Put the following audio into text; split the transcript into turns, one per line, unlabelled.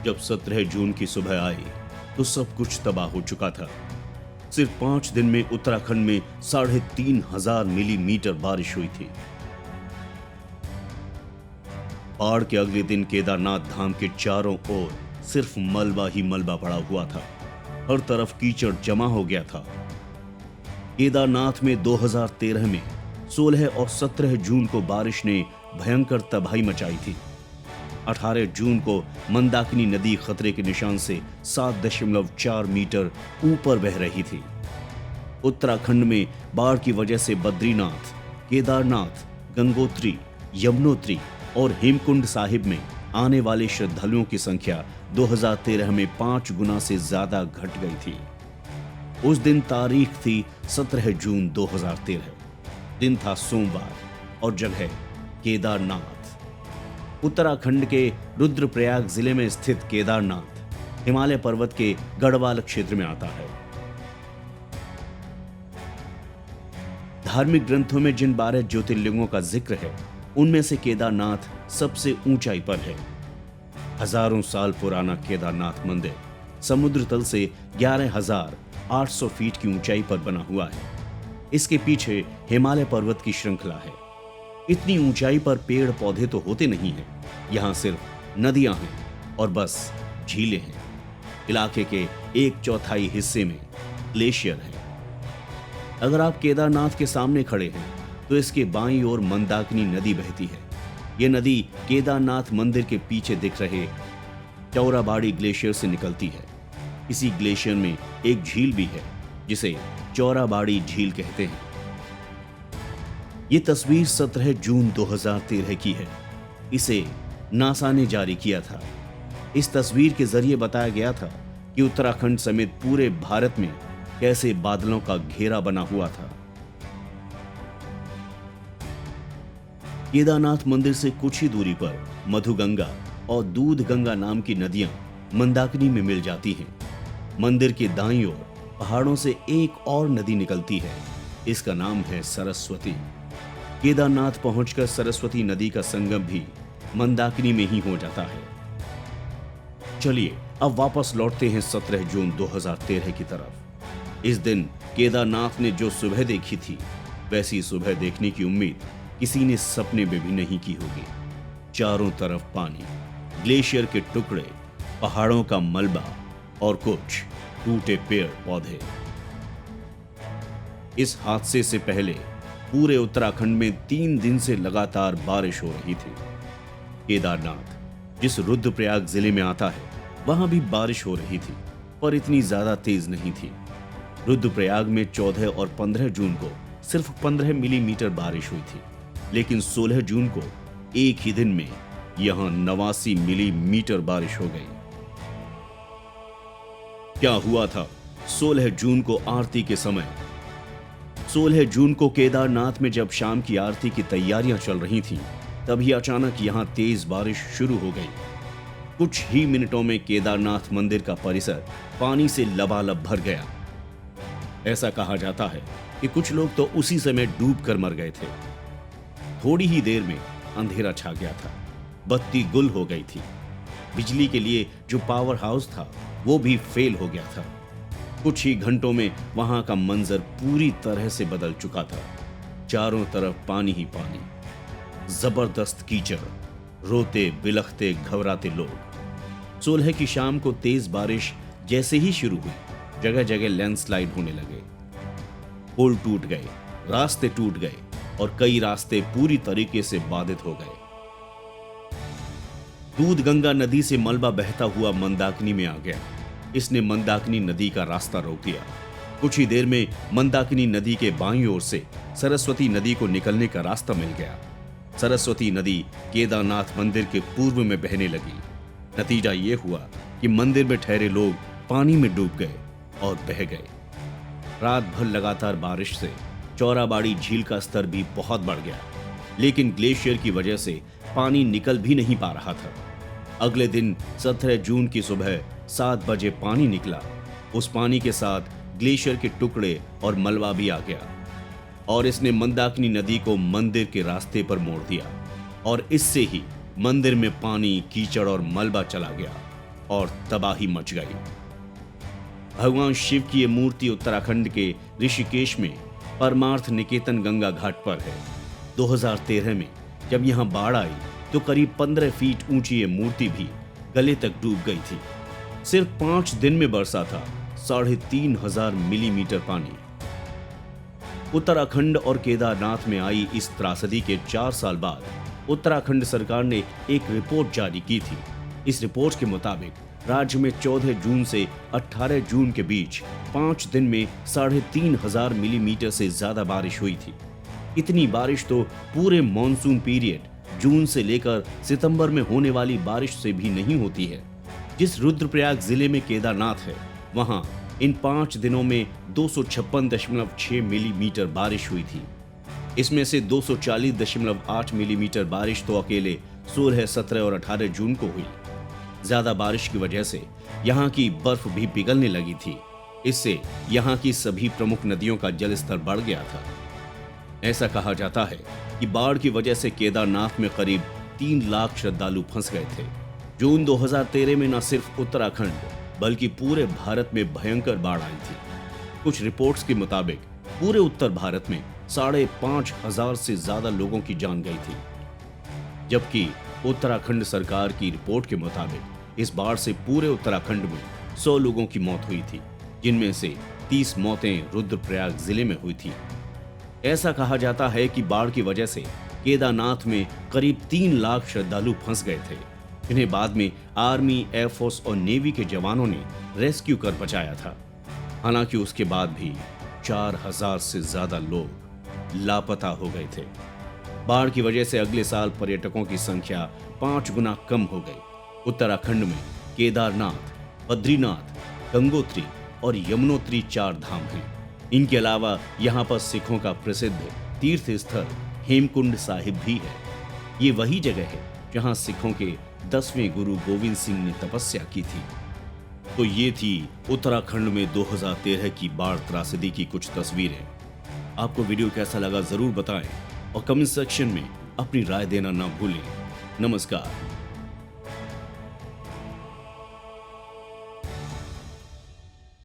जब 17 जून की सुबह आई तो सब कुछ तबाह हो चुका था। सिर्फ 5 दिन में उत्तराखंड में 3,500 मिलीमीटर बारिश हुई थी। बाढ़ के अगले दिन केदारनाथ धाम के चारों ओर सिर्फ मलबा ही मलबा पड़ा हुआ था। हर तरफ कीचड़ जमा हो गया था। केदारनाथ में 2013 में 16 और 17 जून को बारिश ने भयंकर तबाही मचाई थी। 18 जून को मंदाकिनी नदी खतरे के निशान से 7.4 मीटर ऊपर बह रही थी। उत्तराखंड में बाढ़ की वजह से बद्रीनाथ, केदारनाथ, गंगोत्री, यमुनोत्री और हेमकुंड साहिब में आने वाले श्रद्धालुओं की संख्या 2013 में 5 गुना से ज्यादा घट गई थी। उस दिन तारीख थी 17 जून 2013। दिन था सोमवार और जगह केदारनाथ। उत्तराखंड के रुद्रप्रयाग जिले में स्थित केदारनाथ हिमालय पर्वत के गढ़वाल क्षेत्र में आता है। धार्मिक ग्रंथों में जिन 12 ज्योतिर्लिंगों का जिक्र है, उनमें से केदारनाथ सबसे ऊंचाई पर है। हजारों साल पुराना केदारनाथ मंदिर समुद्र तल से 11,800 फीट की ऊंचाई पर बना हुआ है। इसके पीछे हिमालय पर्वत की श्रृंखला है। इतनी ऊंचाई पर पेड़ पौधे तो होते नहीं हैं। यहां सिर्फ नदियां हैं और बस झीलें हैं। इलाके के 1/4 हिस्से में ग्लेशियर है। अगर आप केदारनाथ के सामने खड़े हैं तो इसके बाईं ओर मंदाकिनी नदी बहती है। यह नदी केदारनाथ मंदिर के पीछे दिख रहे चौराबाड़ी ग्लेशियर से निकलती है। इसी ग्लेशियर में एक झील भी है जिसे चौराबाड़ी झील कहते हैं। यह तस्वीर 17 जून 2013 की है। इसे नासा ने जारी किया था। इस तस्वीर के जरिए बताया गया था कि उत्तराखंड समेत पूरे भारत में कैसे बादलों का घेरा बना हुआ था। केदारनाथ मंदिर से कुछ ही दूरी पर मधुगंगा और दूधगंगा नाम की नदियां मंदाकिनी में मिल जाती हैं। मंदिर के दाईं ओर पहाड़ों से एक और नदी निकलती है। इसका नाम है सरस्वती। केदारनाथ पहुंचकर सरस्वती नदी का संगम भी मंदाकिनी में ही हो जाता है। चलिए अब वापस लौटते हैं 17 जून 2013 की तरफ। इस दिन केदारनाथ ने जो सुबह देखी थी, वैसी सुबह देखने की उम्मीद किसी ने सपने में भी नहीं की होगी। चारों तरफ पानी, ग्लेशियर के टुकड़े, पहाड़ों का मलबा और कुछ टूटे पेड़ पौधे। इस हादसे से पहले पूरे उत्तराखंड में 3 दिन से लगातार बारिश हो रही थी। केदारनाथ जिस रुद्रप्रयाग जिले में आता है, वहां भी बारिश हो रही थी, पर इतनी ज्यादा तेज नहीं थी। रुद्रप्रयाग में 14 और 15 जून को सिर्फ 15 मिलीमीटर बारिश हुई थी, लेकिन 16 जून को एक ही दिन में यहां 89 मिलीमीटर बारिश हो गई। क्या हुआ था 16 जून को आरती के समय? 16 जून को केदारनाथ में जब शाम की आरती की तैयारियां चल रही थीं, तभी अचानक यहां तेज बारिश शुरू हो गई। कुछ ही मिनटों में केदारनाथ मंदिर का परिसर पानी से लबालब भर गया। ऐसा कहा जाता है कि कुछ लोग तो उसी समय डूब कर मर गए थे। थोड़ी ही देर में अंधेरा छा गया था। बत्ती गुल हो गई थी। बिजली के लिए जो पावर हाउस था, वो भी फेल हो गया था। कुछ ही घंटों में वहां का मंजर पूरी तरह से बदल चुका था। चारों तरफ पानी ही पानी, जबरदस्त कीचड़, रोते बिलखते घबराते लोग। 16 की शाम को तेज बारिश जैसे ही शुरू हुई, जगह जगह लैंडस्लाइड होने लगे। पुल टूट गए, रास्ते टूट गए और कई रास्ते पूरी तरीके से बाधित हो गए। दूधगंगा नदी से मलबा बहता हुआ मंदाकिनी में आ गया। इसने मंदाकिनी नदी का रास्ता रोक दिया। कुछ ही देर में मंदाकिनी नदी के बाईं ओर से सरस्वती नदी को निकलने का रास्ता मिल गया। सरस्वती नदी केदारनाथ मंदिर के पूर्व में बहने लगी। नतीजा ये हुआ कि मंदिर में ठहरे लोग पानी में डूब गए और बह गए। रात भर लगातार बारिश से चौराबाड़ी झील का स्तर भी बहुत बढ़ गया, लेकिन ग्लेशियर की वजह से पानी निकल भी नहीं पा रहा था। अगले दिन 17 जून की सुबह 7 बजे पानी निकला। उस पानी के साथ ग्लेशियर के टुकड़े और मलबा भी आ गया और इसने मंदाकिनी नदी को मंदिर के रास्ते पर मोड़ दिया और इससे ही मंदिर में पानी, कीचड़ और मलबा चला गया। और तबाही मच गई। भगवान शिव की ये मूर्ति उत्तराखंड के ऋषिकेश में परमार्थ निकेतन गंगा घाट पर है। 2013 में जब यहां बाढ़ आई तो करीब 15 फीट ऊंची ये मूर्ति भी गले तक डूब गई थी। सिर्फ 5 दिन में बरसा था 3,500 मिलीमीटर पानी। उत्तराखंड और केदारनाथ में आई इस त्रासदी के 4 साल बाद उत्तराखंड सरकार ने एक रिपोर्ट जारी की थी। इस रिपोर्ट के मुताबिक राज्य में 14 जून से 18 जून के बीच 5 दिन में 3,500 मिलीमीटर से ज्यादा बारिश हुई थी। इतनी बारिश तो पूरे मॉनसून पीरियड जून से लेकर सितंबर में होने वाली बारिश से भी नहीं होती है। जिस रुद्रप्रयाग जिले में केदारनाथ है, वहां इन 5 दिनों में 256.6 मिलीमीटर बारिश हुई थी। इसमें से 240.8 मिलीमीटर बारिश तो अकेले 16, 17 और 18 जून को हुई। ज्यादा बारिश की वजह से यहाँ की बर्फ भी पिघलने लगी थी। इससे यहाँ की सभी प्रमुख नदियों का जलस्तर बढ़ गया था। ऐसा कहा जाता है कि बाढ़ की वजह से केदारनाथ में करीब 3 लाख श्रद्धालु फंस गए थे। जून 2013 में न सिर्फ उत्तराखंड बल्कि पूरे भारत में भयंकर बाढ़ आई थी। कुछ रिपोर्ट्स के मुताबिक पूरे उत्तर भारत में 5,500 से ज्यादा लोगों की जान गई थी, जबकि उत्तराखंड सरकार की रिपोर्ट के मुताबिक इस बाढ़ से पूरे उत्तराखंड में 100 लोगों की मौत हुई थी, जिनमें से 30 मौतें रुद्रप्रयाग जिले में हुई थी। ऐसा कहा जाता है कि बाढ़ की वजह से केदारनाथ में करीब 3 लाख श्रद्धालु फंस गए थे। इन्हें बाद में आर्मी, एयरफोर्स और नेवी के जवानों ने रेस्क्यू कर बचाया था। हालांकि उसके बाद भी 4,000 से ज्यादा लोग लापता हो गए थे। बाढ़ की वजह से अगले साल पर्यटकों की संख्या 5 गुना कम हो गई। उत्तराखंड में केदारनाथ, बद्रीनाथ, गंगोत्री और यमुनोत्री 4 धाम हैं। इनके अलावा यहाँ पर सिखों का प्रसिद्ध तीर्थ स्थल हेमकुंड साहिब भी है। ये वही जगह है जहाँ सिखों के 10वें गुरु गोविंद सिंह ने तपस्या की थी। तो ये थी उत्तराखंड में 2013 की बाढ़ त्रासदी की कुछ तस्वीरें। आपको वीडियो कैसा लगा जरूर बताएं और कमेंट सेक्शन में अपनी राय देना ना भूलें। नमस्कार।